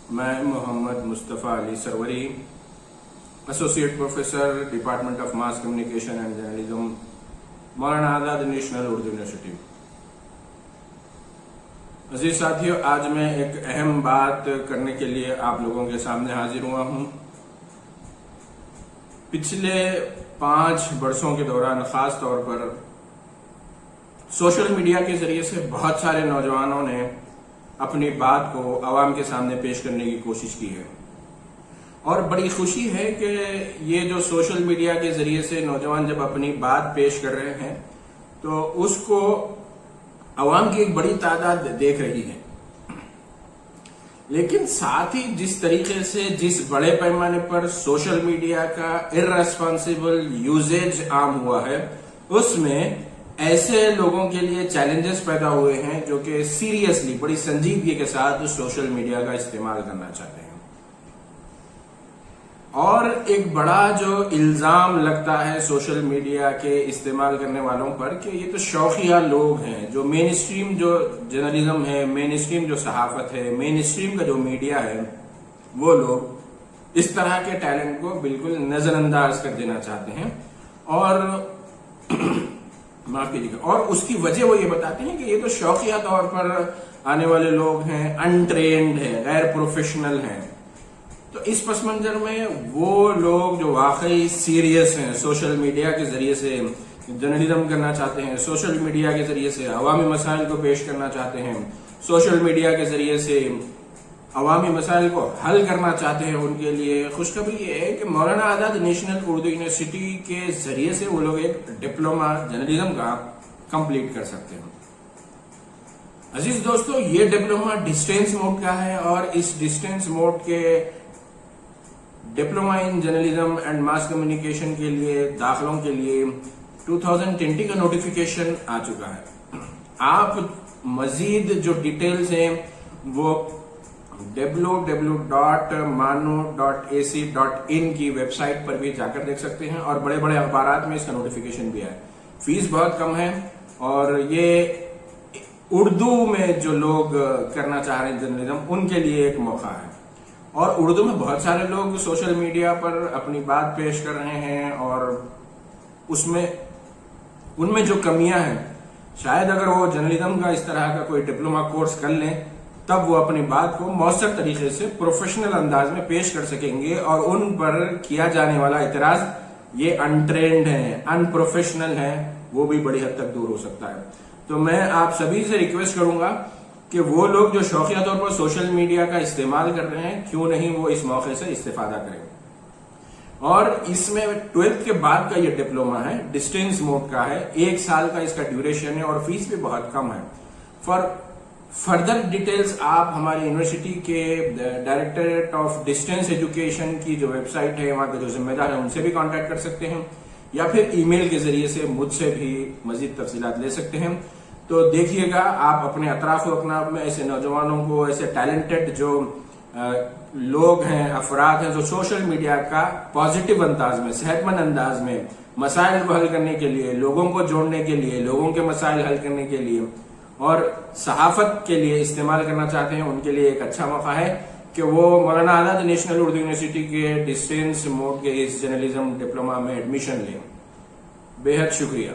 میں Muhammad Mustafa Ali Sarwari, associate professor department of mass communication and journalism, Maulana Azad national Urdu university. عزیز ساتھیو، آج میں ایک اہم بات کرنے کے لیے آپ لوگوں کے سامنے حاضر ہوا ہوں۔ پچھلے 5 برسوں کے دوران خاص طور پر سوشل میڈیا کے ذریعے سے بہت سارے نوجوانوں نے اپنی بات کو عوام کے سامنے پیش کرنے کی کوشش کی ہے، اور بڑی خوشی ہے کہ یہ جو سوشل میڈیا کے ذریعے سے نوجوان جب اپنی بات پیش کر رہے ہیں تو اس کو عوام کی ایک بڑی تعداد دیکھ رہی ہے۔ لیکن ساتھ ہی جس طریقے سے جس بڑے پیمانے پر سوشل میڈیا کا ارریسپانسیبل یوزیج عام ہوا ہے، اس میں ایسے لوگوں کے لیے چیلنجز پیدا ہوئے ہیں جو کہ سیریسلی بڑی سنجیدگی کے ساتھ سوشل میڈیا کا استعمال کرنا چاہتے ہیں۔ اور ایک بڑا جو الزام لگتا ہے سوشل میڈیا کے استعمال کرنے والوں پر کہ یہ تو شوقیہ لوگ ہیں، جو مین اسٹریم جو جرنلزم ہے، مین اسٹریم جو صحافت ہے، مین اسٹریم کا جو میڈیا ہے، وہ لوگ اس طرح کے ٹیلنٹ کو بالکل نظر انداز کر دینا چاہتے ہیں، اور معاف کیجیے گا، اور اس کی وجہ وہ یہ بتاتے ہیں کہ یہ تو شوقیہ طور پر آنے والے لوگ ہیں، انٹرینڈ ہیں، غیر پروفیشنل ہیں۔ تو اس پس منظر میں وہ لوگ جو واقعی سیریس ہیں، سوشل میڈیا کے ذریعے سے جرنلزم کرنا چاہتے ہیں، سوشل میڈیا کے ذریعے سے عوامی مسائل کو پیش کرنا چاہتے ہیں، سوشل میڈیا کے ذریعے سے عوامی مسائل کو حل کرنا چاہتے ہیں، ان کے لیے خوشخبری یہ ہے کہ مولانا آزاد نیشنل اردو یونیورسٹی کے ذریعے سے وہ لوگ ایک ڈپلوما جرنلزم کا کمپلیٹ کر سکتے ہیں۔ عزیز دوستو، یہ ڈپلوما ڈسٹینس موڈ کا ہے، اور اس ڈسٹینس موڈ کے diploma in journalism and mass communication کے لیے داخلوں کے لیے 2020 کا نوٹیفیکیشن آ چکا ہے۔ آپ مزید جو ڈیٹیلز ہیں وہ www.manu.ac.in کی ویب سائٹ پر بھی جا کر دیکھ سکتے ہیں، اور بڑے بڑے اخبارات میں اس کا نوٹیفیکیشن بھی ہے۔ فیس بہت کم ہے، اور یہ اردو میں جو لوگ کرنا چاہ رہے ہیں جرنلزم، ان کے لیے ایک موقع ہے۔ اور اردو میں بہت سارے لوگ سوشل میڈیا پر اپنی بات پیش کر رہے ہیں، اور ان میں جو کمیاں ہیں، شاید اگر وہ جرنلزم کا اس طرح کا کوئی ڈپلوما کورس کر لیں تب وہ اپنی بات کو مؤثر طریقے سے پروفیشنل انداز میں پیش کر سکیں گے، اور ان پر کیا جانے والا اعتراض یہ انٹرینڈ ہیں، ان پروفیشنل ہیں، وہ بھی بڑی حد تک دور ہو سکتا ہے۔ تو میں آپ سبھی سے ریکویسٹ کروں گا کہ وہ لوگ جو شوقیہ طور پر سوشل میڈیا کا استعمال کر رہے ہیں، کیوں نہیں وہ اس موقع سے استفادہ کریں۔ اور اس میں 12th کے بعد کا یہ ڈپلوما ہے، ڈسٹینس موڈ کا ہے، 1 سال کا اس کا ڈیوریشن ہے، اور فیس بھی بہت کم ہے۔ فار فردر ڈیٹیلز آپ ہماری یونیورسٹی کے ڈائریکٹریٹ آف ڈسٹینس ایجوکیشن کی جو ویب سائٹ ہے، وہاں کے جو ذمہ دار ہیں، ان سے بھی کانٹیکٹ کر سکتے ہیں، یا پھر ای میل کے ذریعے سے مجھ سے بھی مزید تفصیلات لے سکتے ہیں۔ تو دیکھیے گا، آپ اپنے اطراف و اکناف میں ایسے نوجوانوں کو، ایسے ٹیلنٹڈ جو لوگ ہیں، افراد ہیں، جو سوشل میڈیا کا پازیٹیو انداز میں، صحت مند انداز میں مسائل کو حل کرنے کے لیے، لوگوں کو جوڑنے کے لیے، لوگوں کے مسائل حل کرنے کے لیے اور صحافت کے لیے استعمال کرنا چاہتے ہیں، ان کے لیے ایک اچھا موقع ہے کہ وہ مولانا آزاد نیشنل اردو یونیورسٹی کے ڈسٹینس موڈ کے اس جرنلزم ڈپلوما میں ایڈمیشن لیں۔ بے حد شکریہ۔